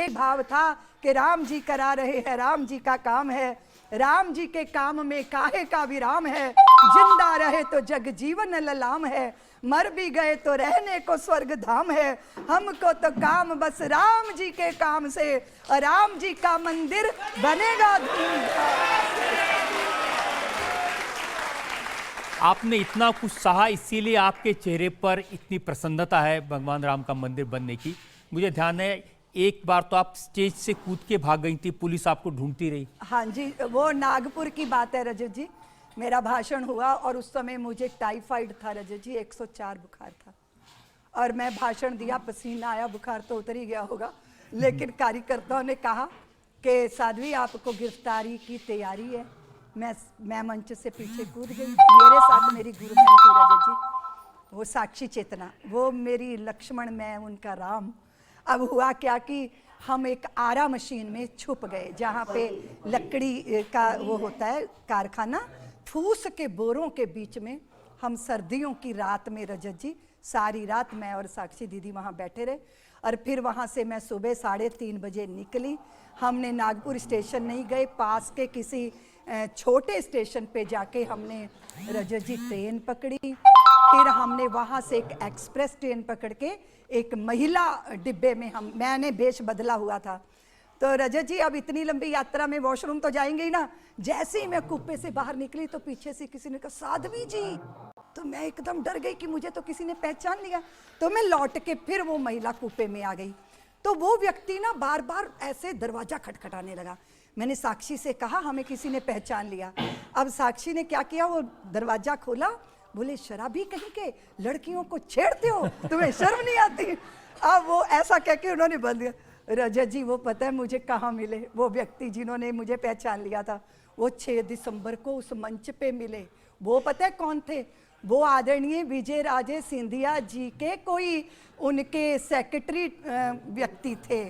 भाव था कि राम जी करा रहे हैं, राम जी का काम है, राम जी के काम में काहे का विराम है, जिंदा रहे तो जग जीवन ललाम है, मर भी गए तो रहने को स्वर्ग धाम है, हमको तो काम बस राम जी के काम से, राम जी का मंदिर बनेगा धूमधाम। आपने इतना कुछ सहा, इसीलिए आपके चेहरे पर इतनी प्रसन्नता है भगवान राम का मंदिर बनने की। मुझे ध्यान है एक बार तो आप स्टेज से कूद के भाग गई थी, पुलिस आपको ढूंढती रही। हाँ जी, वो नागपुर की बात है रजत जी। मेरा भाषण हुआ और उस समय मुझे टाइफाइड था रजत जी, 104 बुखार था और मैं भाषण दिया, पसीना आया, बुखार तो उतर ही गया होगा, लेकिन कार्यकर्ताओं ने कहा कि साध्वी आपको गिरफ्तारी की तैयारी है। मैं मंच से पीछे कूद गई। मेरे साथ मेरी गुरु बहन थी रजत जी, वो साक्षी चेतना, वो मेरी लक्ष्मण, मैं उनका राम। अब हुआ क्या कि हम एक आरा मशीन में छुप गए जहाँ पे लकड़ी का वो होता है कारखाना, फूस के बोरों के बीच में। हम सर्दियों की रात में रजत जी सारी रात मैं और साक्षी दीदी वहाँ बैठे रहे और फिर वहाँ से मैं सुबह 3:30 बजे निकली। हमने नागपुर स्टेशन नहीं गए, पास के किसी छोटे स्टेशन पे जाके हमने रजत जी ट्रेन पकड़ी। फिर हमने वहाँ से एक एक्सप्रेस ट्रेन पकड़ के एक महिला डिब्बे में मैंने वेश बदला हुआ था। तो रजत जी अब इतनी लंबी यात्रा में वॉशरूम तो जाएंगे ही ना। जैसे ही मैं कुप्पे से बाहर निकली तो पीछे से किसी ने कहा साध्वी जी, तो मैं एकदम डर गई कि मुझे तो किसी ने पहचान लिया। तो मैं लौट के फिर वो महिला कुप्पे में आ गई तो वो व्यक्ति ना बार बार ऐसे दरवाजा खटखटाने लगा। मैंने साक्षी से कहा हमें किसी ने पहचान लिया। अब साक्षी ने क्या किया, वो दरवाजा खोला, बोले शराबी कहीं के, लड़कियों को छेड़ते हो, तुम्हें शर्म नहीं आती। अब वो ऐसा कह के उन्होंने बंद दिया। रजत जी वो पता है मुझे कहाँ मिले, वो व्यक्ति जिन्होंने मुझे पहचान लिया था, वो 6 दिसंबर को उस मंच पे मिले। वो पता है कौन थे, वो आदरणीय विजय राजे सिंधिया जी के कोई उनके सेक्रेटरी व्यक्ति थे।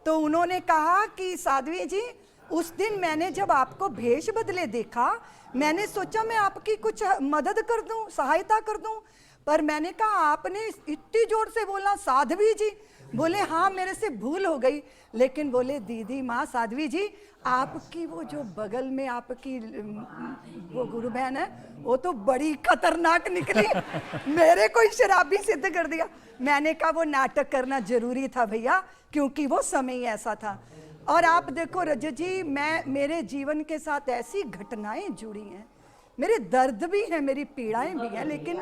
तो उन्होंने कहा कि साध्वी जी, उस दिन मैंने जब आपको भेष बदले देखा, मैंने सोचा मैं आपकी कुछ मदद कर दूं, सहायता कर दूं, पर मैंने कहा आपने इतनी जोर से बोला साध्वी जी। बोले हाँ मेरे से भूल हो गई, लेकिन बोले दीदी माँ साध्वी जी, आपकी वो जो बगल में आपकी वो गुरु बहन है वो तो बड़ी खतरनाक निकली, मेरे को शराबी सिद्ध कर दिया। मैंने कहा वो नाटक करना जरूरी था भैया, क्योंकि वो समय ही ऐसा था। और आप देखो रजत जी, मेरे जीवन के साथ ऐसी घटनाएं जुड़ी हैं, मेरे दर्द भी हैं, मेरी पीड़ाएं भी हैं, लेकिन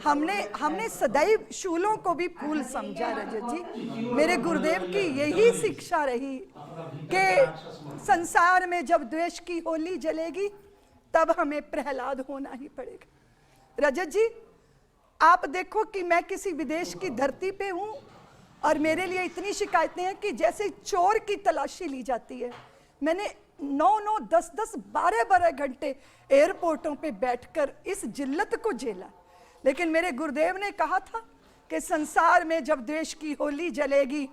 हमने सदैव शूलों को भी फूल समझा रजत जी। मेरे गुरुदेव की यही शिक्षा रही कि संसार में जब द्वेष की होली जलेगी तब हमें प्रहलाद होना ही पड़ेगा। रजत जी आप देखो कि मैं किसी विदेश की धरती पे हूं और मेरे लिए इतनी शिकायतें हैं कि जैसे चोर की तलाशी ली जाती है। मैंने 9-9, 10-10, 12-12 घंटे एयरपोर्टों पे बैठकर इस जिल्लत को झेला, लेकिन मेरे गुरुदेव ने कहा था कि संसार में जब द्वेष की होली जलेगी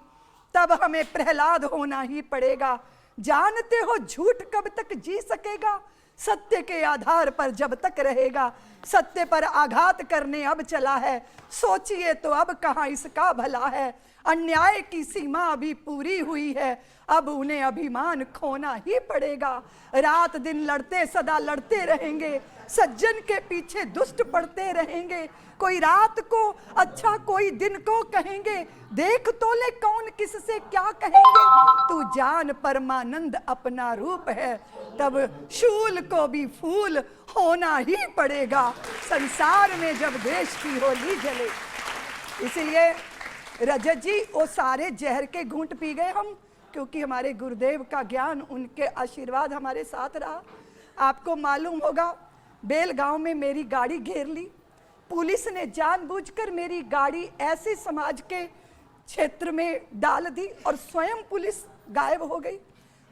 तब हमें प्रहलाद होना ही पड़ेगा। जानते हो झूठ कब तक जी सकेगा, सत्य के आधार पर जब तक रहेगा। सत्य पर आघात करने अब चला है, सोचिए तो अब कहाँ इसका भला है। अन्याय की सीमा अभी पूरी हुई है, अब उन्हें अभिमान खोना ही पड़ेगा। रात दिन लड़ते सदा लड़ते रहेंगे, सज्जन के पीछे दुष्ट पड़ते रहेंगे। कोई रात को अच्छा कोई दिन को कहेंगे, देख तो ले कौन किससे क्या कहेंगे। तू जान परमानंद अपना रूप है, तब शूल को भी फूल होना ही पड़ेगा। संसार में जब देश की होली जले, इसलिए रजत जी वो सारे जहर के घूंट पी गए हम, क्योंकि हमारे गुरुदेव का ज्ञान, उनके आशीर्वाद हमारे साथ रहा। आपको मालूम होगा बेलगांव में मेरी गाड़ी घेर ली, पुलिस ने जानबूझकर मेरी गाड़ी ऐसे समाज के क्षेत्र में डाल दी और स्वयं पुलिस गायब हो गई।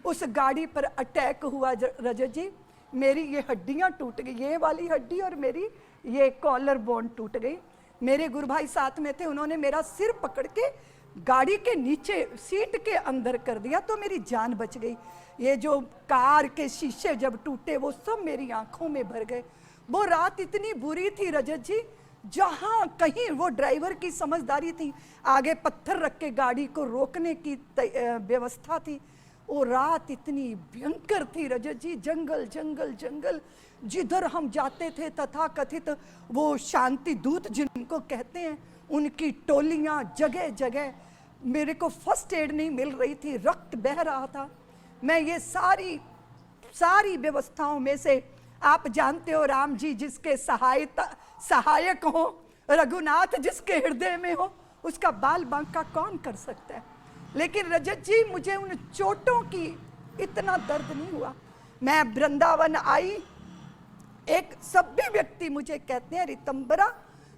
उस गाड़ी पर अटैक हुआ रजत जी, मेरी ये हड्डियां टूट गई, ये वाली हड्डी और मेरी ये कॉलर बोन टूट गई। मेरे गुरु भाई साथ में थे, उन्होंने मेरा सिर पकड़ के गाड़ी के नीचे सीट के अंदर कर दिया तो मेरी जान बच गई। ये जो कार के शीशे जब टूटे वो सब मेरी आंखों में भर गए। वो रात इतनी बुरी थी रजत जी, जहां कहीं वो ड्राइवर की समझदारी थी, आगे पत्थर रख के गाड़ी को रोकने की व्यवस्था थी। वो रात इतनी भयंकर थी रजत जी, जंगल जंगल जंगल, जिधर हम जाते थे तथा कथित वो शांति दूत जिनको कहते हैं, उनकी टोलियां जगह जगह। मेरे को फर्स्ट एड नहीं मिल रही थी, रक्त बह रहा था। मैं ये सारी व्यवस्थाओं में से, आप जानते हो राम जी जिसके सहायक हो, रघुनाथ जिसके हृदय में हो, उसका बाल बांका कौन कर सकता है। लेकिन रजत जी मुझे उन चोटों की इतना दर्द नहीं हुआ। मैं वृंदावन आई, एक सभ्य व्यक्ति मुझे कहते हैं, रितंबरा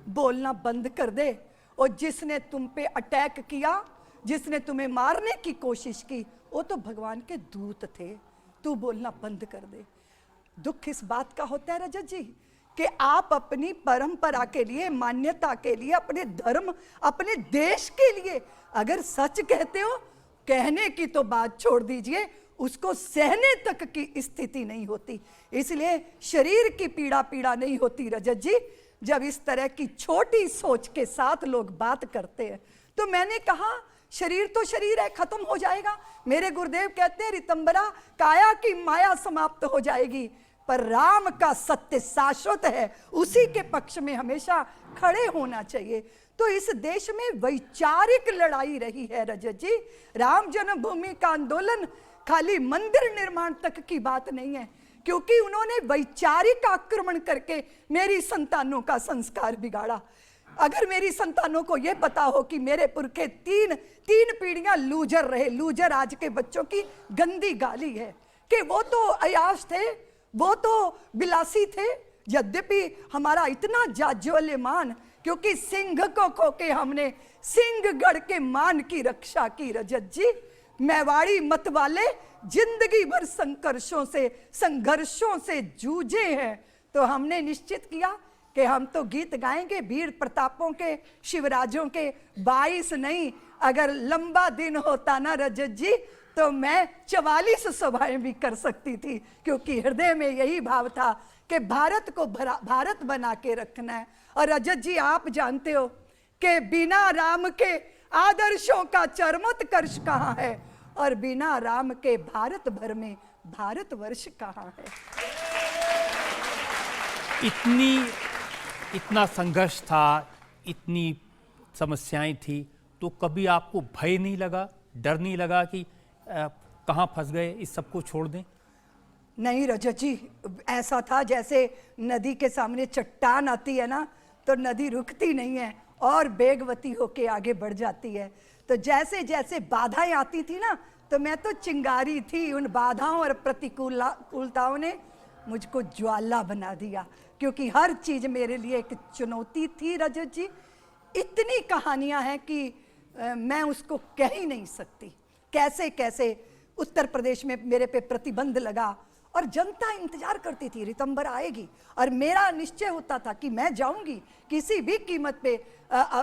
बोलना बंद कर दे, और जिसने तुम पे अटैक किया, जिसने तुम्हें मारने की कोशिश की, वो तो भगवान के दूत थे, तू बोलना बंद कर दे। दुख इस बात का होता है रजत जी कि आप अपनी परंपरा के लिए, मान्यता के लिए, अपने धर्म, अपने देश के लिए अगर सच कहते हो, कहने की तो बात छोड़ दीजिए, उसको सहने तक की स्थिति नहीं होती। इसलिए शरीर की पीड़ा नहीं होती रजत जी, जब इस तरह की छोटी सोच के साथ लोग बात करते हैं। तो मैंने कहा शरीर तो शरीर है, खत्म हो जाएगा। मेरे गुरुदेव कहते हैं रितंबरा, काया की माया समाप्त हो जाएगी, पर राम का सत्य शाश्वत है, उसी के पक्ष में हमेशा खड़े होना चाहिए। तो इस देश में वैचारिक लड़ाई रही है रजत जी। राम जन्मभूमि का आंदोलन खाली मंदिर निर्माण तक की बात नहीं है, क्योंकि उन्होंने वैचारिक आक्रमण करके मेरी संतानों का संस्कार बिगाड़ा। अगर मेरी संतानों को यह पता हो कि मेरे पुरखे तीन पीढ़ियां लूजर रहे, लूजर आज के बच्चों की गंदी गाली है कि वो तो अयाश थे, वो तो बिलासी थे। यद्यपि हमारा इतना जाज्वल्यमान, क्योंकि सिंह को खो के हमने सिंहगढ़ के मान की रक्षा की रजत जी। मेवाड़ी मत वाले जिंदगी भर संघर्षों से जूझे हैं, तो हमने निश्चित किया कि हम तो गीत गाएंगे वीर प्रतापों के, शिवराजों के। 22 नहीं, अगर लंबा दिन होता ना रजत जी, तो मैं 44 सभाएं भी कर सकती थी, क्योंकि हृदय में यही भाव था कि भारत को भारत बना के रखना है। और रजत जी आप जानते हो कि बिना राम के आदर्शों का चरमोत्कर्ष कहाँ है, और बिना राम के भारत भर में भारतवर्ष कहाँ है। इतना संघर्ष था, इतनी समस्याएं थी, तो कभी आपको भय नहीं लगा, डर नहीं लगा कि कहाँ फंस गए, इस सबको छोड़ दें? नहीं रजत जी, ऐसा था जैसे नदी के सामने चट्टान आती है ना, तो नदी रुकती नहीं है और वेगवती होके आगे बढ़ जाती है। तो जैसे जैसे बाधाएं आती थी ना, तो मैं तो चिंगारी थी। उन बाधाओं और प्रतिकूलताओं ने मुझको ज्वाला बना दिया, क्योंकि हर चीज मेरे लिए एक चुनौती थी रजत जी। इतनी कहानियां हैं कि मैं उसको कह ही नहीं सकती। कैसे कैसे उत्तर प्रदेश में मेरे पे प्रतिबंध लगा, और जनता इंतजार करती थी रितंबर आएगी, और मेरा निश्चय होता था कि मैं जाऊंगी, किसी भी कीमत पे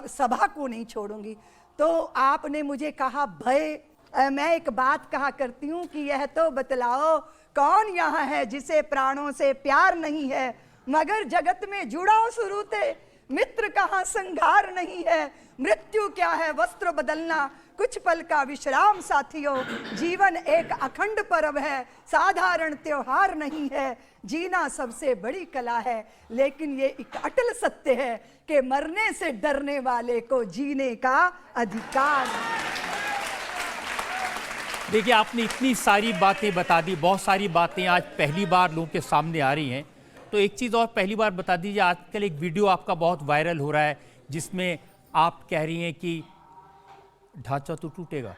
सभा को नहीं छोड़ूंगी। तो आपने मुझे कहा भय, मैं एक बात कहा करती हूँ कि यह तो बतलाओ कौन यहाँ है जिसे प्राणों से प्यार नहीं है, मगर जगत में जुड़ाओ शुरू थे, मित्र कहाँ संघार नहीं है। मृत्यु क्या है वस्त्र बदलना, कुछ पल का विश्राम साथियों, जीवन एक अखंड पर्व है, साधारण त्योहार नहीं है। जीना सबसे बड़ी कला है, लेकिन ये एक अटल सत्य है कि मरने से डरने वाले को जीने का अधिकार। देखिए, आपने इतनी सारी बातें बता दी, बहुत सारी बातें आज पहली बार लोगों के सामने आ रही हैं। तो एक चीज़ और पहली बार बता दीजिए, आजकल एक वीडियो आपका बहुत वायरल हो रहा है जिसमें आप कह रही हैं कि ढांचा तो टूटेगा।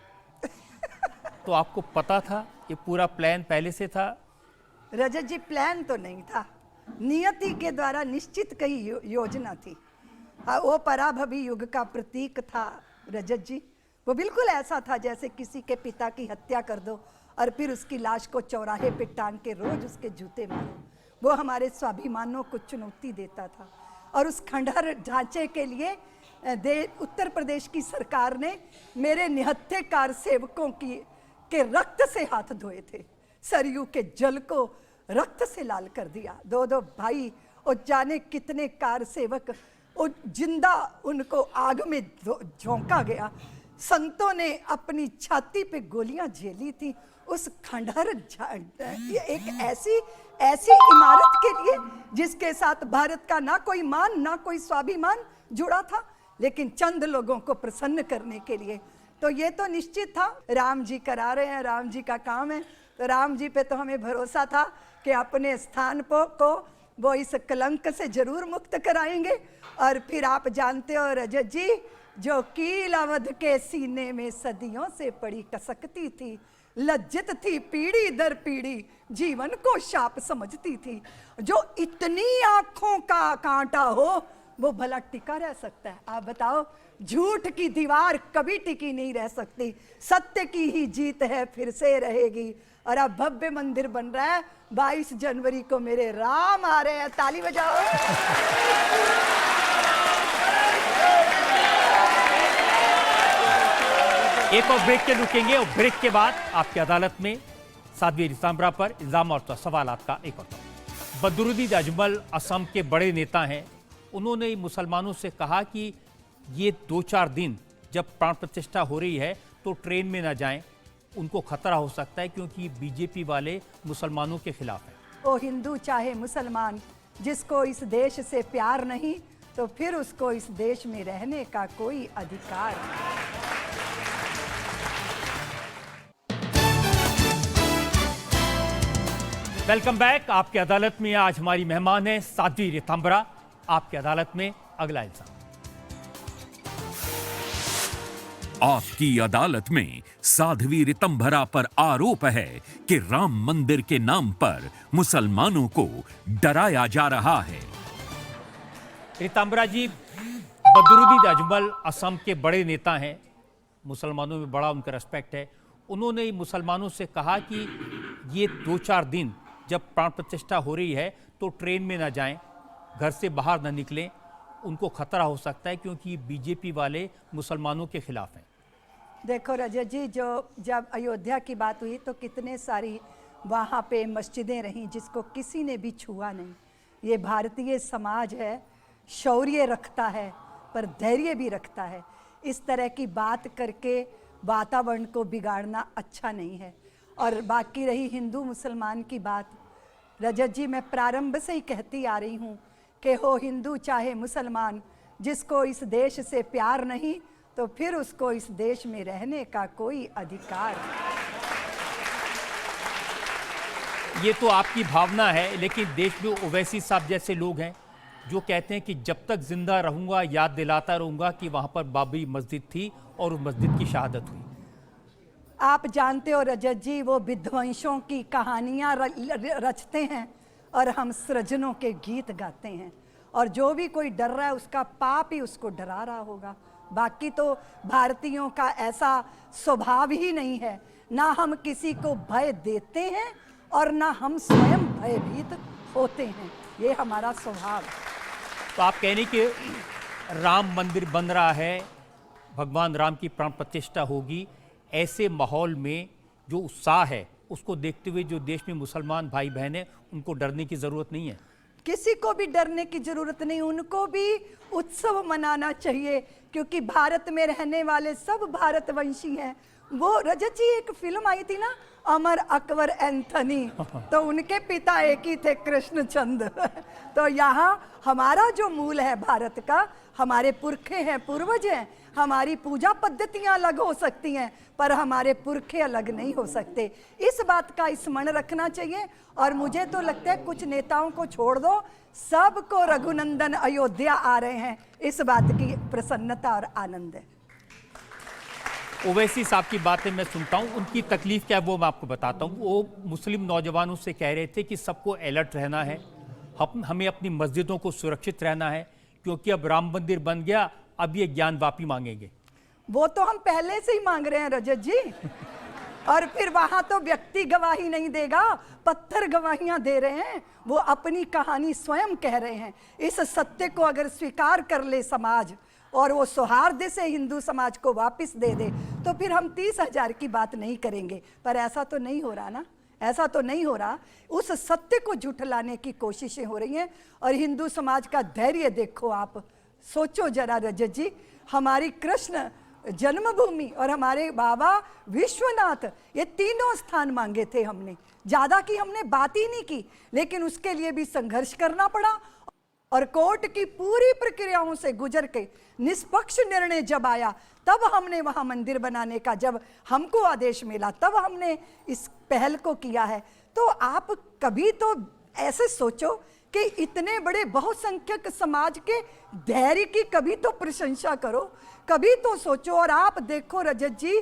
तो आपको पता था, ये पूरा प्लान पहले से था? रजत जी, प्लान तो नहीं था, नियति के द्वारा निश्चित कई योजना थी। वो पराभवी युग का प्रतीक था रजत जी। वो बिल्कुल ऐसा था जैसे किसी के पिता की हत्या कर दो और फिर उसकी लाश को चौराहे पे टांग के रोज उसके जूते मारो। वो हमारे स्वाभिमानों को चुनौती देता था। और उस खंडहर ढांचे के लिए उत्तर प्रदेश की सरकार ने मेरे निहत्थे कार सेवकों के रक्त से हाथ धोए थे। सरयू के जल को रक्त से लाल कर दिया। दो भाई और जाने कितने कार सेवक वो जिंदा उनको आग में झोंका गया। संतों ने अपनी छाती पे गोलियां झेली थी उस खंडहर एक ऐसी इमारत के लिए जिसके साथ भारत का ना कोई मान ना कोई स्वाभिमान जुड़ा था, लेकिन चंद लोगों को प्रसन्न करने के लिए। तो ये तो निश्चित था राम जी करा रहे हैं, राम जी का काम है, तो राम जी पे तो हमें भरोसा था कि अपने स्थान को वो इस कलंक से जरूर मुक्त कराएंगे। और फिर आप जानते हो रजत जी, जो कील अवध के सीने में सदियों से पड़ी कसकती थी, लज्जित थी पीढ़ी दर पीढ़ी, जीवन को शाप समझती थी। जो इतनी आंखों का कांटा हो वो भला टिका रह सकता है? आप बताओ। झूठ की दीवार कभी टिकी नहीं रह सकती, सत्य की ही जीत है, फिर से रहेगी। और अब भव्य मंदिर बन रहा है। 22 जनवरी को मेरे राम आ रहे हैं, ताली बजाओ। एक और ब्रेक के रुकेंगे और ब्रेक के बाद आपकी अदालत में साध्वी रितांबरा पर इल्जाम और सवालात का एक और दौर। बदरुद्दीन अजमल असम के बड़े नेता हैं। उन्होंने मुसलमानों से कहा कि ये 2-4 दिन जब प्राण प्रतिष्ठा हो रही है तो ट्रेन में ना जाएं, उनको खतरा हो सकता है क्योंकि बीजेपी वाले मुसलमानों के खिलाफ हैं। वो हिंदू चाहे मुसलमान, जिसको इस देश से प्यार नहीं तो फिर उसको इस देश में रहने का कोई अधिकार नहीं। Welcome back. आपकी अदालत में आज हमारी मेहमान है साध्वी रितांबरा। आपकी अदालत में अगला इल्जाम। आपकी अदालत में साध्वी रितंभरा पर आरोप है कि राम मंदिर के नाम पर मुसलमानों को डराया जा रहा है। रितांबरा जी, बदरुद्दीन अजमल असम के बड़े नेता हैं, मुसलमानों में बड़ा उनका रिस्पेक्ट है। उन्होंने मुसलमानों से कहा कि ये 2-4 दिन जब प्राण प्रतिष्ठा हो रही है तो ट्रेन में ना जाएं, घर से बाहर ना निकलें, उनको खतरा हो सकता है क्योंकि बीजेपी वाले मुसलमानों के खिलाफ हैं। देखो रजत जी, जो जब अयोध्या की बात हुई तो कितने सारी वहाँ पे मस्जिदें रहीं जिसको किसी ने भी छुआ नहीं। ये भारतीय समाज है, शौर्य रखता है पर धैर्य भी रखता है। इस तरह की बात करके वातावरण को बिगाड़ना अच्छा नहीं है। और बाकी रही हिंदू मुसलमान की बात, रजत जी मैं प्रारंभ से ही कहती आ रही हूँ कि हो हिंदू चाहे मुसलमान, जिसको इस देश से प्यार नहीं तो फिर उसको इस देश में रहने का कोई अधिकार नहीं। ये तो आपकी भावना है, लेकिन देश में ओवैसी साहब जैसे लोग हैं जो कहते हैं कि जब तक जिंदा रहूंगा याद दिलाता रहूंगा कि वहां पर बाबरी मस्जिद थी और उस मस्जिद की शहादत हुई। आप जानते हो रजत जी, वो विध्वंसों की कहानियां रचते हैं और हम सृजनों के गीत गाते हैं। और जो भी कोई डर रहा है उसका पाप ही उसको डरा रहा होगा। बाकी तो भारतीयों का ऐसा स्वभाव ही नहीं है, ना हम किसी को भय देते हैं और ना हम स्वयं भयभीत होते हैं। ये हमारा स्वभाव है। तो आप कहने कि राम मंदिर बन रहा है, भगवान राम की प्राण प्रतिष्ठा होगी, ऐसे माहौल में जो उत्साह है उसको देखते हुए जो देश में मुसलमान भाई बहन हैं उनको डरने की ज़रूरत नहीं है। किसी को भी डरने की जरूरत नहीं, उनको भी उत्सव मनाना चाहिए क्योंकि भारत में रहने वाले सब भारतवंशी हैं। वो रजत जी, एक फिल्म आई थी ना, अमर अकबर एंथनी, तो उनके पिता एक ही थे, कृष्णचंद। तो यहाँ हमारा जो मूल है भारत का, हमारे पुरखे हैं, पूर्वज हैं, हमारी पूजा पद्धतियां अलग हो सकती हैं पर हमारे पुरखे अलग नहीं हो सकते। इस बात का स्मरण रखना चाहिए। और मुझे तो लगता है कुछ नेताओं को छोड़ दो, सबको रघुनंदन अयोध्या आ रहे हैं, इस बात की प्रसन्नता और आनंद है। ओवैसी साहब की बातें मैं सुनता हूँ, उनकी तकलीफ क्या है वो मैं आपको बताता हूँ। वो मुस्लिम नौजवानों से कह रहे थे कि सबको अलर्ट रहना है, हमें अपनी मस्जिदों को सुरक्षित रहना है क्योंकि अब राम मंदिर बन गया, अब ये ज्ञान वापी मांगेंगे। वो तो हम पहले से ही मांग रहे हैं रजत जी। और फिर वहां तो व्यक्ति गवाही नहीं देगा, पत्थर गवाहियां दे रहे हैं, वो अपनी कहानी स्वयं कह रहे हैं। इस सत्य को अगर स्वीकार कर ले समाज और वो सौहार्द से हिंदू समाज को वापस दे दे तो फिर हम 30,000 की बात नहीं करेंगे। पर ऐसा तो नहीं हो रहा ना, ऐसा तो नहीं हो रहा। उस सत्य को झुठलाने की कोशिशें हो रही हैं। और हिंदू समाज का धैर्य देखो आप, सोचो जरा रजत जी, हमारी कृष्ण जन्मभूमि और हमारे बाबा विश्वनाथ, ये तीनों स्थान मांगे थे हमने, ज्यादा की हमने बात ही नहीं की, लेकिन उसके लिए भी संघर्ष करना पड़ा और कोर्ट की पूरी प्रक्रियाओं से गुजर के निष्पक्ष निर्णय जब आया, तब हमने वहां मंदिर बनाने का, जब हमको आदेश मिला तब हमने इस पहल को किया है। तो आप कभी तो ऐसे सोचो कि इतने बड़े बहुसंख्यक समाज के धैर्य की कभी तो प्रशंसा करो, कभी तो सोचो। और आप देखो रजत जी,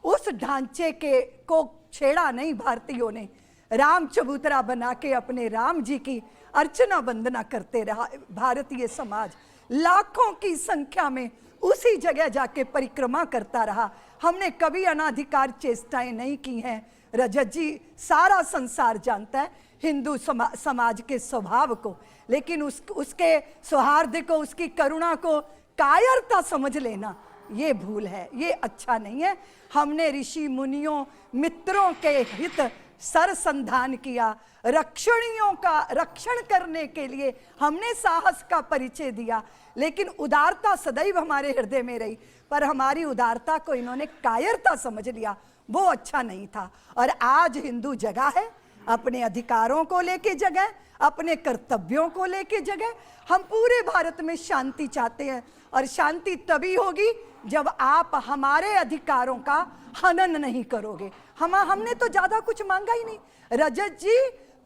उस ढांचे के को छेड़ा नहीं भारतीयों ने, राम चबूतरा बना के अपने राम जी की अर्चना वंदना करते रहा भारतीय समाज, लाखों की संख्या में उसी जगह जाके परिक्रमा करता रहा। हमने कभी अनाधिकार चेष्टाएं नहीं की हैं रजत जी, सारा संसार जानता है हिंदू समाज के स्वभाव को, लेकिन उसके सौहार्द को, उसकी करुणा को कायरता समझ लेना, ये भूल है, ये अच्छा नहीं है। हमने ऋषि मुनियों मित्रों के हित सरसंधान किया, रक्षणियों का रक्षण करने के लिए हमने साहस का परिचय दिया, लेकिन उदारता सदैव हमारे हृदय में रही, पर हमारी उदारता को इन्होंने कायरता समझ लिया, वो अच्छा नहीं था। और आज हिंदू जगह है, अपने अधिकारों को लेके जगह, अपने कर्तव्यों को लेके जगह। हम पूरे भारत में शांति चाहते हैं, और शांति तभी होगी जब आप हमारे अधिकारों का हनन नहीं करोगे। हमने तो ज्यादा कुछ मांगा ही नहीं रजत जी,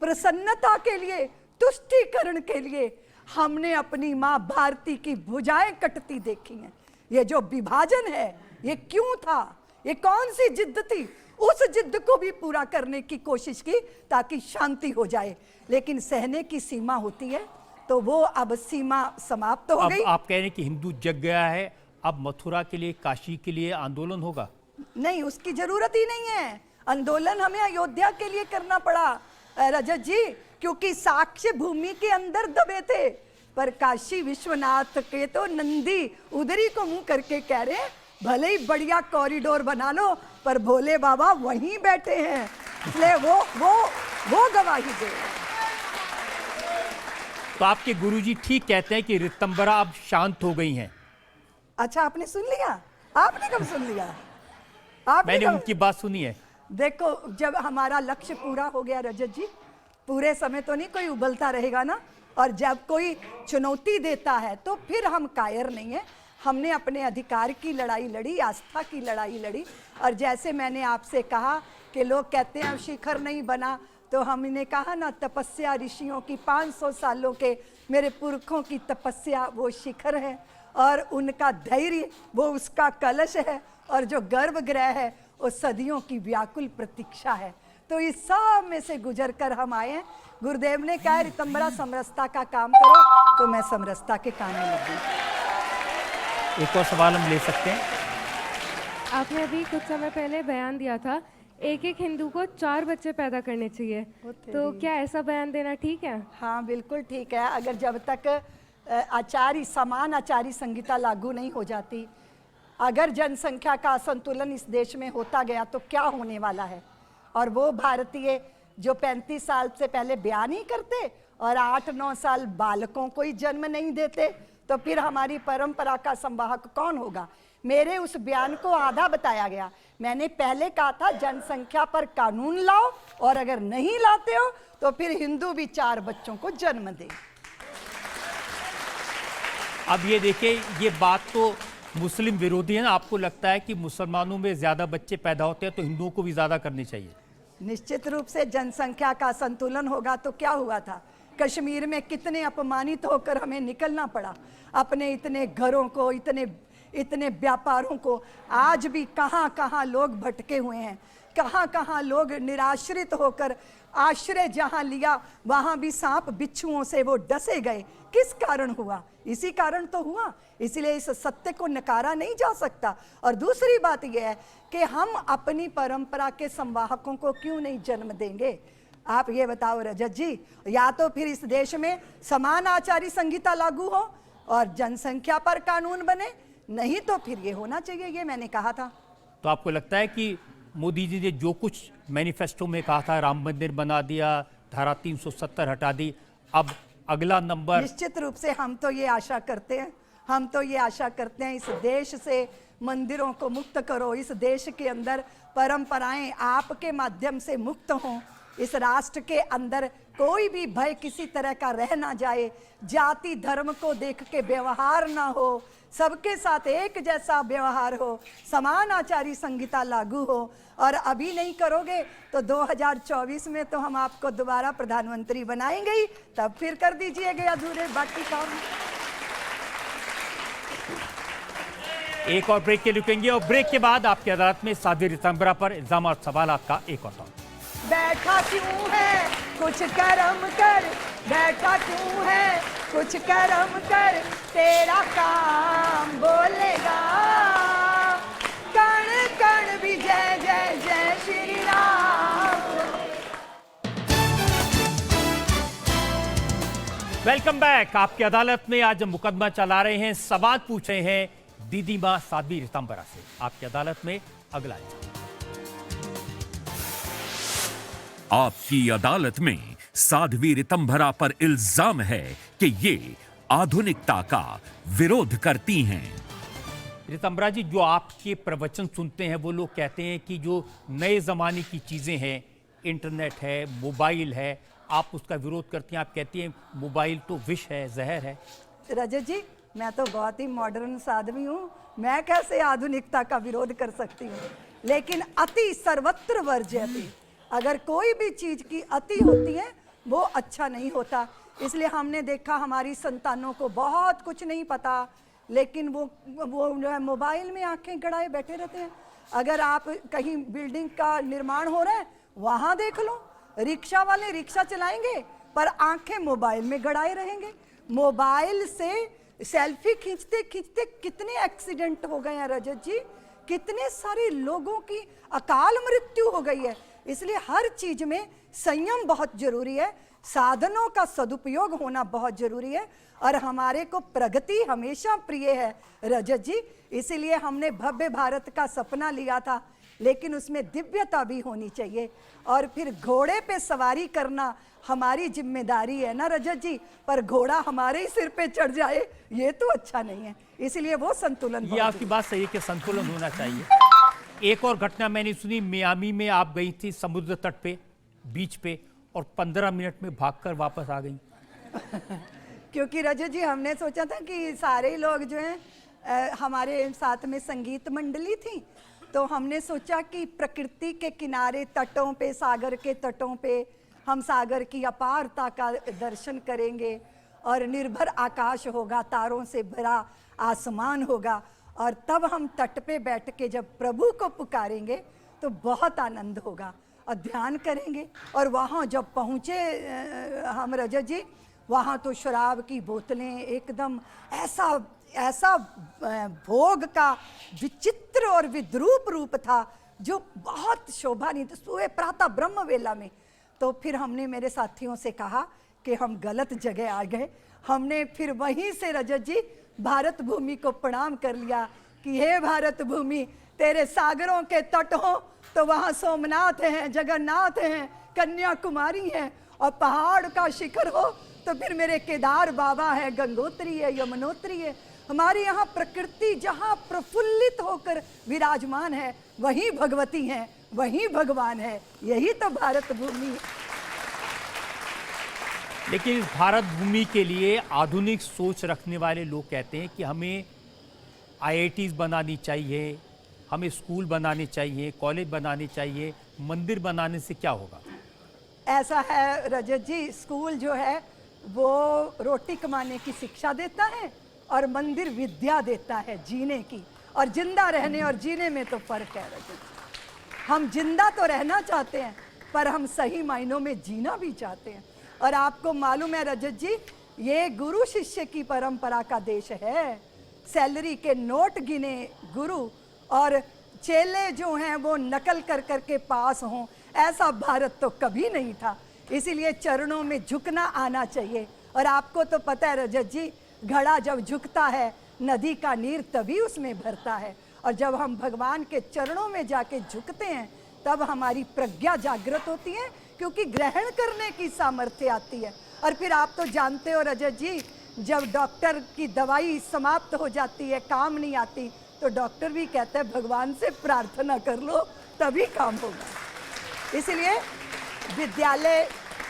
प्रसन्नता के लिए, तुष्टीकरण के लिए हमने अपनी मां भारती की भुजाएं कटती देखी हैं। ये जो विभाजन है, ये क्यों था, ये कौन सी जिद्द थी, उस जिद्द को भी पूरा करने की कोशिश की ताकि शांति हो जाए, लेकिन सहने की सीमा होती है, तो वो अब सीमा समाप्त हो गई। आप कह रहे हैं कि हिंदू जग गया है, अब मथुरा के लिए, काशी के लिए आंदोलन होगा? नहीं, उसकी जरूरत ही नहीं है। आंदोलन हमें अयोध्या के लिए करना पड़ा रजत जी, क्योंकि साक्ष्य भूमि के अंदर दबे थे, पर काशी विश्वनाथ के तो नंदी उधरी को मुंह करके कह रहे हैं, भले ही बढ़िया कॉरिडोर बना लो, पर भोले बाबा वहीं बैठे हैं, इसलिए वो गवाही दे। तो आपके गुरुजी ठीक कहते हैं कि ऋतंबरा अब शांत हो गई हैं। अच्छा, आपने सुन लिया? आपने कब सुन लिया? मैंने उनकी बात सुनी है। देखो, जब हमारा लक्ष्य पूरा हो गया रजत जी, पूरे समय तो नहीं कोई उबलता रहेगा ना, और जब कोई चुनौती देता है तो फिर हम कायर नहीं है। हमने अपने अधिकार की लड़ाई लड़ी, आस्था की लड़ाई लड़ी, और जैसे मैंने आपसे कहा कि लोग कहते हैं शिखर नहीं बना, तो हमने कहा ना, तपस्या ऋषियों की 500 सालों के मेरे पुरखों की तपस्या वो शिखर है, और उनका धैर्य वो उसका कलश है, और जो गर्भगृह है वो सदियों की व्याकुल प्रतीक्षा है। तो इस सब में से गुजर कर हम आए हैं। गुरुदेव ने कहा ऋतंबरा समरसता का काम करो, तो मैं समरसता के काम में लगी। एक और सवाल हम ले सकते हैं? आपने अभी कुछ समय पहले बयान दिया था, एक एक हिंदू को 4 बच्चे पैदा करने चाहिए, तो क्या ऐसा बयान देना ठीक है? हाँ, बिल्कुल ठीक है। अगर जब तक समान आचार्य संहिता लागू नहीं हो जाती, अगर जनसंख्या का असंतुलन इस देश में होता गया तो क्या होने वाला है। और वो भारतीय जो 35 साल से पहले ब्याह नहीं करते और 8-9 साल बालकों को ही जन्म नहीं देते, तो फिर हमारी परंपरा का संवाहक कौन होगा। मेरे उस बयान को आधा बताया गया। मैंने पहले कहा था जनसंख्या पर कानून लाओ, और अगर नहीं लाते हो तो फिर हिंदू भी 4 बच्चों को जन्म दे। अब ये देखिए, ये बात तो मुस्लिम विरोधी है ना। आपको लगता है कि मुसलमानों में ज्यादा बच्चे पैदा होते हैं तो हिंदुओं को भी ज्यादा करने चाहिए? निश्चित रूप से जनसंख्या का संतुलन होगा तो क्या हुआ था, कश्मीर में कितने अपमानित होकर हमें निकलना पड़ा, अपने इतने घरों को, इतने व्यापारों को। आज भी कहाँ कहाँ लोग भटके हुए हैं, कहाँ कहाँ लोग निराश्रित होकर आश्रय जहाँ लिया वहाँ भी सांप बिच्छुओं से वो डसे गए। किस कारण हुआ? इसी कारण तो हुआ। इसलिए इस सत्य को नकारा नहीं जा सकता। और दूसरी बात यह है कि हम अपनी परंपरा के संवाहकों को क्यों नहीं जन्म देंगे। आप ये बताओ रजत जी, या तो फिर इस देश में समान आचार्य संहिता लागू हो और जनसंख्या पर कानून बने, नहीं तो फिर ये होना चाहिए, ये मैंने कहा था। तो आपको लगता है कि मोदी जी ने जो कुछ मैनिफेस्टो में कहा था, राम मंदिर बना दिया, धारा 370 हटा दी, अब अगला नंबर? निश्चित रूप से हम तो ये आशा करते हैं, हम तो ये आशा करते हैं इस देश से मंदिरों को मुक्त करो, इस देश के अंदर परंपराएं आपके माध्यम से मुक्त हों, इस राष्ट्र के अंदर कोई भी भय किसी तरह का रह ना जाए, जाति धर्म को देख के व्यवहार ना हो, सबके साथ एक जैसा व्यवहार हो, समान आचारी संहिता लागू हो। और अभी नहीं करोगे तो 2024 में तो हम आपको दोबारा प्रधानमंत्री बनाएंगे ही, तब फिर कर दीजिएगा अधूरे बाकी काम। एक और ब्रेक के लिए रुकेंगे और ब्रेक के बाद आपकी अदालत में साध्वी रितंभरा पर इल्जाम और सवालात का एक और दौर। बैठा क्यों है कुछ कर्म कर, बैठा क्यों है कुछ कर्म कर, तेरा काम बोलेगा, कण कण भी जय जय जय श्री राम। Welcome back. आपकी अदालत में आज मुकदमा चला रहे हैं, सवाल पूछ रहे हैं दीदी मां साध्वी रितंभरा से। आपकी अदालत में अगला इल्जाम। आपकी अदालत में साध्वी रितंभरा पर इल्जाम है कि ये आधुनिकता का विरोध करती हैं। रितंभरा जी, जो आपके प्रवचन सुनते हैं वो लोग कहते हैं कि जो नए जमाने की चीजें हैं, इंटरनेट है, मोबाइल है, आप उसका विरोध करती हैं। आप कहती हैं मोबाइल तो विष है, जहर है। रजत जी, मैं तो बहुत ही मॉडर्न साध्वी हूँ, मैं कैसे आधुनिकता का विरोध कर सकती हूँ। लेकिन अति सर्वत्र वर्ज्यते, अगर कोई भी चीज की अति होती है वो अच्छा नहीं होता। इसलिए हमने देखा हमारी संतानों को बहुत कुछ नहीं पता, लेकिन वो जो है मोबाइल में आंखें गड़ाए बैठे रहते हैं। अगर आप कहीं बिल्डिंग का निर्माण हो रहा है वहां देख लो, रिक्शा वाले रिक्शा चलाएंगे पर आंखें मोबाइल में गड़ाए रहेंगे। मोबाइल से सेल्फी खींचते खींचते कितने एक्सीडेंट हो गए हैं रजत जी, कितने सारे लोगों की अकाल मृत्यु हो गई है। इसलिए हर चीज में संयम बहुत जरूरी है, साधनों का सदुपयोग होना बहुत जरूरी है। और हमारे को प्रगति हमेशा प्रिय है रजत जी, इसीलिए हमने भव्य भारत का सपना लिया था, लेकिन उसमें दिव्यता भी होनी चाहिए। और फिर घोड़े पे सवारी करना हमारी जिम्मेदारी है ना रजत जी, पर घोड़ा हमारे ही सिर पे चढ़ जाए ये तो अच्छा नहीं है। इसलिए वो संतुलन, ये आपकी बात सही है कि संतुलन होना चाहिए। एक और घटना मैंने सुनी, मियामी में आप गई थी समुद्र तट पे, बीच पे, और 15 मिनट में भागकर वापस आ गई। क्योंकि रजत जी हमने सोचा था कि सारे लोग जो हैं हमारे साथ में संगीत मंडली थी, तो हमने सोचा कि प्रकृति के किनारे तटों पे, सागर के तटों पे हम सागर की अपारता का दर्शन करेंगे और निर्भर आकाश होगा, तारों से भरा आसमान होगा, और तब हम तट पे बैठ के जब प्रभु को पुकारेंगे तो बहुत आनंद होगा और ध्यान करेंगे। और वहाँ जब पहुँचे हम रजत जी, वहाँ तो शराब की बोतलें एकदम ऐसा भोग का विचित्र और विद्रूप रूप था जो बहुत शोभा नहीं। तो सुबह प्रातः ब्रह्म वेला में तो फिर हमने मेरे साथियों से कहा कि हम गलत जगह आ गए। हमने फिर वहीं से रजत जी भारत भूमि को प्रणाम कर लिया कि हे भारत भूमि, तेरे सागरों के तट हो तो वहाँ सोमनाथ हैं, जगन्नाथ हैं, कन्याकुमारी है, और पहाड़ का शिखर हो तो फिर मेरे केदार बाबा है, गंगोत्री है, यमुनोत्री है। हमारे यहाँ प्रकृति जहाँ प्रफुल्लित होकर विराजमान है वही भगवती है, वही भगवान है, यही तो भारत भूमि है। लेकिन इस भारत भूमि के लिए आधुनिक सोच रखने वाले लोग कहते हैं कि हमें IITs बनानी चाहिए, हमें स्कूल बनाने चाहिए, कॉलेज बनाने चाहिए, मंदिर बनाने से क्या होगा? ऐसा है रजत जी, स्कूल जो है वो रोटी कमाने की शिक्षा देता है और मंदिर विद्या देता है जीने की, और जिंदा रहने और जीने में तो फर्क है रजत जी। हम जिंदा तो रहना चाहते हैं पर हम सही मायनों में जीना भी चाहते हैं। और आपको मालूम है रजत जी, ये गुरु शिष्य की परंपरा का देश है। सैलरी के नोट गिने गुरु और चेले जो हैं वो नकल कर कर के पास हों, ऐसा भारत तो कभी नहीं था। इसीलिए चरणों में झुकना आना चाहिए। और आपको तो पता है रजत जी, घड़ा जब झुकता है नदी का नीर तभी उसमें भरता है, और जब हम भगवान के चरणों में जाके झुकते हैं तब हमारी प्रज्ञा जागृत होती है, क्योंकि ग्रहण करने की सामर्थ्य आती है। और फिर आप तो जानते हो रजत जी जब डॉक्टर की दवाई समाप्त हो जाती है, काम नहीं आती, तो डॉक्टर भी कहता है भगवान से प्रार्थना कर लो तभी काम होगा। इसलिए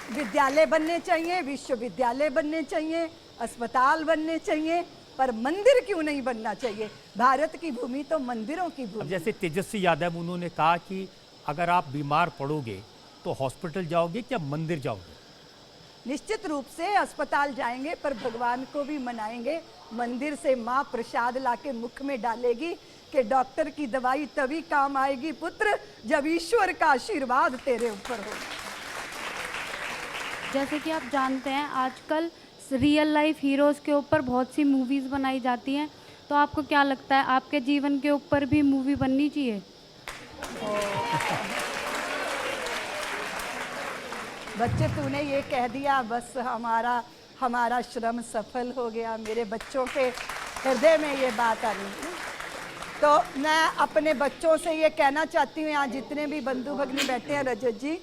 विद्यालय बनने चाहिए, विश्वविद्यालय बनने चाहिए, अस्पताल बनने चाहिए, पर मंदिर क्यों नहीं बनना चाहिए? भारत की भूमि तो मंदिरों की अब भूमि। जैसे तेजस्वी यादव उन्होंने कहा कि अगर आप बीमार पड़ोगे तो हॉस्पिटल जाओगे क्या मंदिर जाओगे? निश्चित रूप से अस्पताल जाएंगे, पर भगवान को भी मनाएंगे। मंदिर से माँ प्रसाद लाके मुख में डालेगी कि डॉक्टर की दवाई तभी काम आएगी पुत्र जब ईश्वर का आशीर्वाद तेरे ऊपर हो। जैसे कि आप जानते हैं आजकल रियल लाइफ हीरोज़ के ऊपर बहुत सी मूवीज़ बनाई जाती हैं, तो आपको क्या लगता है आपके जीवन के ऊपर भी मूवी बननी चाहिए? बच्चे तूने ये कह दिया, बस हमारा श्रम सफल हो गया। मेरे बच्चों के हृदय में ये बात आ रही है। तो मैं अपने बच्चों से ये कहना चाहती हूँ, यहाँ जितने भी बंधु भगिनी बैठे हैं रजत जी,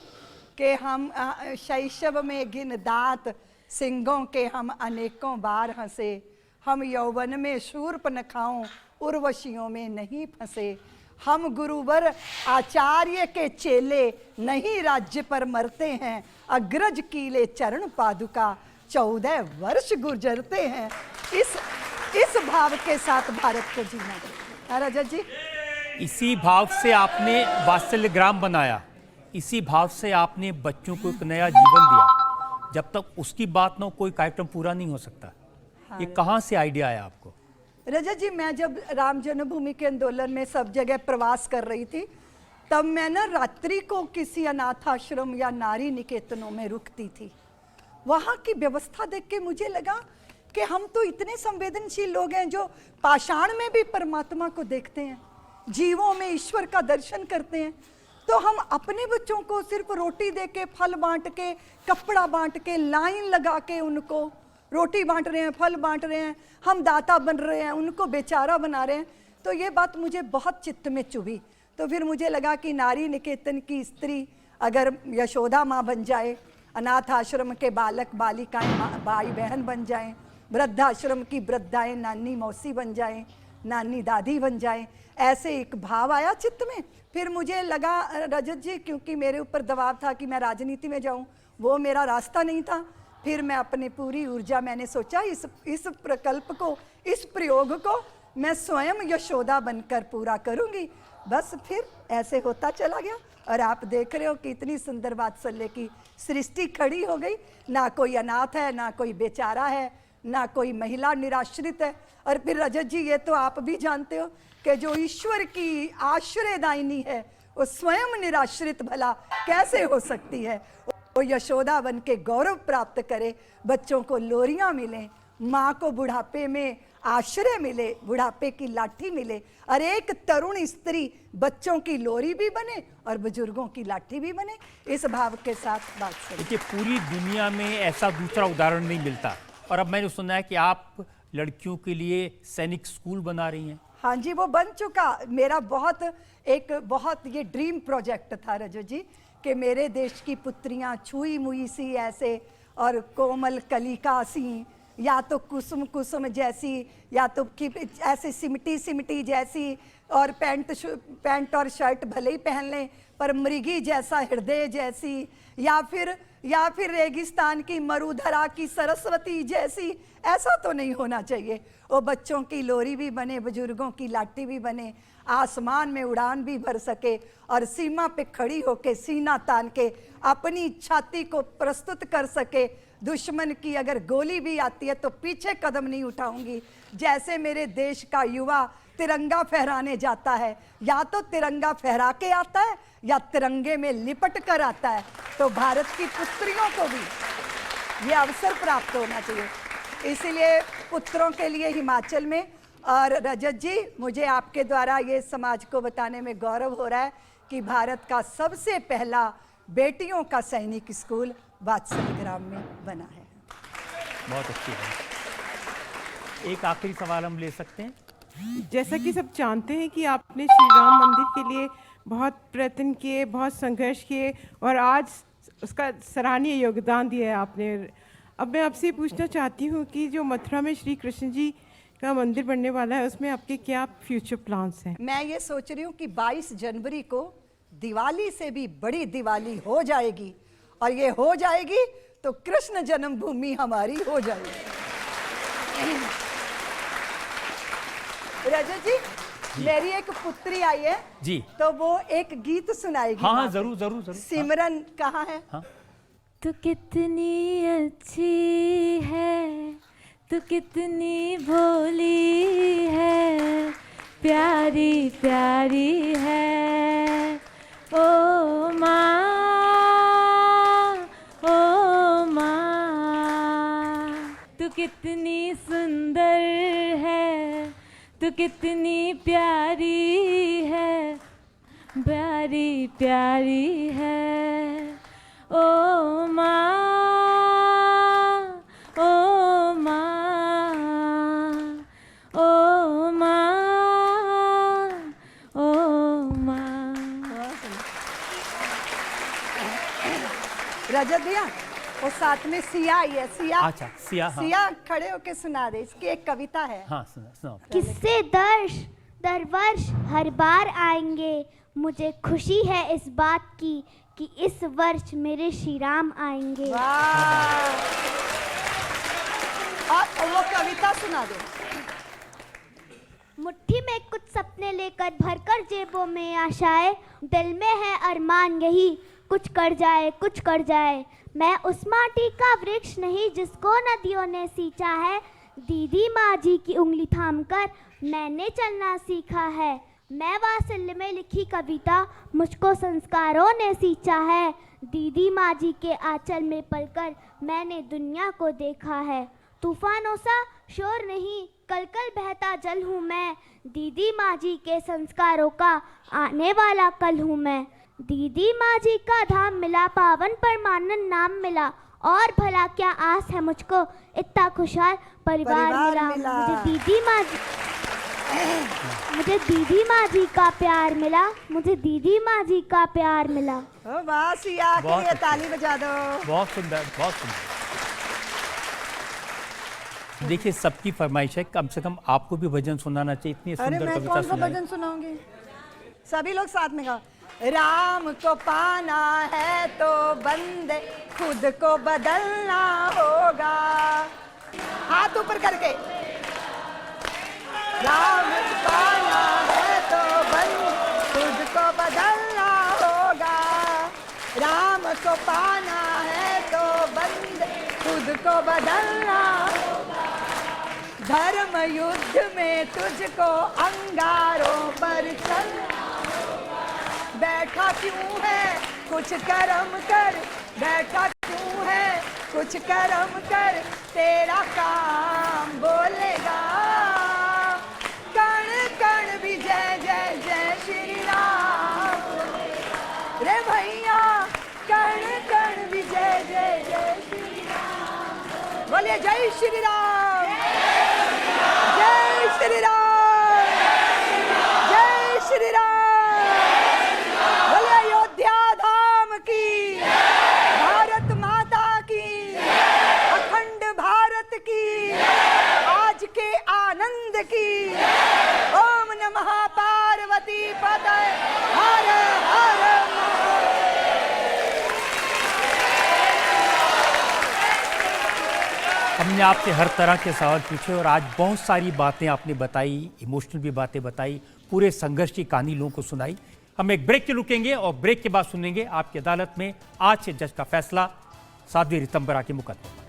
कि हम शैशव में गिन दांत सिंगों के हम अनेकों बार हंसे, हम यौवन में शूर्पनखाओं उर्वशियों में नहीं फंसे, हम गुरुवर आचार्य के चेले नहीं राज्य पर मरते हैं, अग्रज कीले चरण पादुका 14 वर्ष गुजरते हैं। इस भाव के साथ भारत को जीना चाहिए। रजत जी, इसी भाव से आपने वात्सल्य ग्राम बनाया, इसी भाव से आपने बच्चों को एक नया जीवन दिया। जब तक उसकी बात ना हो कोई कार्यक्रम पूरा नहीं हो सकता। ये कहाँ से आइडिया आया आपको? रजत जी, मैं जब राम जन्मभूमि के आंदोलन में सब जगह प्रवास कर रही थी, तब मैं ना रात्रि को किसी अनाथ आश्रम या नारी निकेतनों में रुकती थी। वहाँ की व्यवस्था देख के मुझे लगा कि हम तो इतने संवेदनशील लोग हैं जो पाषाण में भी परमात्मा को देखते हैं, जीवों में ईश्वर का दर्शन करते हैं। तो हम अपने बच्चों को सिर्फ रोटी दे के, फल बांट के, कपड़ा बांट के, लाइन लगा के उनको रोटी बांट रहे हैं, फल बांट रहे हैं, हम दाता बन रहे हैं, उनको बेचारा बना रहे हैं। तो ये बात मुझे बहुत चित्त में चुभी। तो फिर मुझे लगा कि नारी निकेतन की स्त्री अगर यशोदा माँ बन जाए, अनाथ आश्रम के बालक बालिकाएं भाई बहन बन जाएं, वृद्धाश्रम की वृद्धाएं नानी मौसी बन जाएं, नानी दादी बन जाएं, ऐसे एक भाव आया चित्त में। फिर मुझे लगा रजत जी, क्योंकि मेरे ऊपर दबाव था कि मैं राजनीति में जाऊं, वो मेरा रास्ता नहीं था। फिर मैं अपनी पूरी ऊर्जा, मैंने सोचा इस प्रकल्प को, इस प्रयोग को मैं स्वयं यशोदा बनकर पूरा करूंगी। बस फिर ऐसे होता चला गया और आप देख रहे हो कि इतनी सुंदर वात्सल्य की सृष्टि खड़ी हो गई। ना कोई अनाथ है, ना कोई बेचारा है, ना कोई महिला निराश्रित है। और फिर रजत जी, ये तो आप भी जानते हो कि जो ईश्वर की आश्रयदायिनी है वो स्वयं निराश्रित भला कैसे हो सकती है? वो यशोदा बन के गौरव प्राप्त करे, बच्चों को लोरियां मिलें, माँ को बुढ़ापे में आश्रय मिले, बुढ़ापे की लाठी मिले, और एक तरुण स्त्री बच्चों की लोरी भी बने और बुजुर्गों की लाठी भी बने। इस भाव के साथ बात करें। देखिए, पूरी दुनिया में ऐसा दूसरा उदाहरण नहीं मिलता। और अब मैंने सुना है कि आप लड़कियों के लिए सैनिक स्कूल बना रही हैं। हाँ जी, वो बन चुका। मेरा बहुत ये ड्रीम प्रोजेक्ट था रजत जी, कि मेरे देश की पुत्रियां छुई मुई सी ऐसे और कोमल कलिका सी, या तो कुसुम कुसुम जैसी, या तो ऐसे सिमटी सिमटी जैसी, और पैंट और शर्ट भले ही पहन लें पर मृगी जैसा हृदय जैसी, या फिर रेगिस्तान की मरुधरा की सरस्वती जैसी। ऐसा तो नहीं होना चाहिए। वो बच्चों की लोरी भी बने, बुजुर्गों की लाठी भी बने, आसमान में उड़ान भी भर सके और सीमा पे खड़ी होके सीना तान के अपनी छाती को प्रस्तुत कर सके। दुश्मन की अगर गोली भी आती है तो पीछे कदम नहीं उठाऊंगी। जैसे मेरे देश का युवा तिरंगा फहराने जाता है, या तो तिरंगा फहरा के आता है या तिरंगे में लिपट कर आता है। तो भारत की पुत्रियों को भी ये अवसर प्राप्त होना चाहिए। इसीलिए पुत्रों के लिए हिमाचल में, और रजत जी, मुझे आपके द्वारा ये समाज को बताने में गौरव हो रहा है कि भारत का सबसे पहला बेटियों का सैनिक स्कूल वात्सल्य ग्राम में बना है। बहुत अच्छी बात। एक आखिरी सवाल हम ले सकते हैं? जैसा कि सब जानते हैं कि आपने श्री राम मंदिर के लिए बहुत प्रयत्न किए, बहुत संघर्ष किए और आज उसका सराहनीय योगदान दिया है आपने। अब मैं आपसे पूछना चाहती हूँ कि जो मथुरा में श्री कृष्ण जी का मंदिर बनने वाला है, उसमें आपके क्या फ्यूचर प्लान्स हैं? मैं ये सोच रही हूँ कि 22 जनवरी को दिवाली से भी बड़ी दिवाली हो जाएगी, और ये हो जाएगी तो कृष्ण जन्मभूमि हमारी हो जाएगी। रजत जी, मेरी एक पुत्री आई है जी। तो वो एक गीत सुनाएगी। हाँ हाँ, माँ को। जरूर जरूर जरूर। सिमरन कहाँ है? हाँ। तू कितनी अच्छी है, तू कितनी भोली है, प्यारी प्यारी है ओ माँ, ओ माँ। तू कितनी सुंदर है, तू कितनी प्यारी है, प्यारी प्यारी है ओ माँ, ओ माँ, ओ माँ, ओ माँ। रजत भैया, वो साथ में सिया आई है। सिया, अच्छा, सिया, हाँ। सिया खड़े होके सुना दे, इसकी एक कविता है। हाँ, सुनाओ। किससे दर वर्ष हर बार आएंगे, मुझे खुशी है इस बात की कि इस वर्ष मेरे श्री राम आएंगे। वाह! और वो कविता सुना दो। मुट्ठी में कुछ सपने लेकर भरकर जेबों में आशाएं, दिल में है अरमान यही कुछ कर जाए, कुछ कर जाए। मैं उस माटी का वृक्ष नहीं जिसको नदियों ने सींचा है, दीदी माँ जी की उंगली थामकर मैंने चलना सीखा है। मैं वात्सल्य में लिखी कविता मुझको संस्कारों ने सींचा है, दीदी माँ जी के आंचल में पलकर मैंने दुनिया को देखा है। तूफानों सा शोर नहीं, कल कल बहता जल हूँ मैं, दीदी माँ जी के संस्कारों का आने वाला कल हूँ मैं। दीदी माँ जी का धाम मिला, पावन परमानंद नाम मिला, और भला क्या आस है मुझको, इतना खुशहाल परिवार मिला। मुझे दीदी माँ जी का प्यार मिला, मुझे दीदी माँ जी का प्यार मिला। ओ वाह, सिया के लिए ताली बजा दो। बहुत सुंदर, बहुत सुंदर। देखिए, सबकी फरमाइश है, कम से कम आपको भी भजन सुनाना चाहिए। इतनी अरे सुंदर मैं कविता कौन सा सुनाई। भजन सुनाऊंगी? सभी लोग साथ में गाओ। राम को पाना है तो बंदे खुद को बदलना होगा। हाथ ऊपर करके। राम को पाना है तो बंदे खुद को बदलना होगा। राम को पाना है तो बंदे खुद को बदलना होगा। धर्म युद्ध में तुझको अंगारों पर चलना, बैठा क्यों है कुछ कर्म कर, बैठा क्यों है कुछ कर्म कर, तेरा काम बोलेगा। कण कण भी जय जय जय श्री राम, रे भैया कण कण भी जय जय जय श्री राम। बोलिए जय श्री राम, जय श्री राम, जय श्री राम। बोलिए अयोध्या धाम की, भारत माता की, अखंड भारत की, आज के आनंद की। ओम नमः पार्वती पतये हर हर हमने आपसे हर तरह के सवाल पूछे और आज बहुत सारी बातें आपने बताई, इमोशनल भी बातें बताई, पूरे संघर्ष की कहानी लोगों को सुनाई। हम एक ब्रेक के रुकेंगे और ब्रेक के बाद सुनेंगे आपकी अदालत में आज से जज का फैसला साध्वी रितंबरा के मुकदमे पर।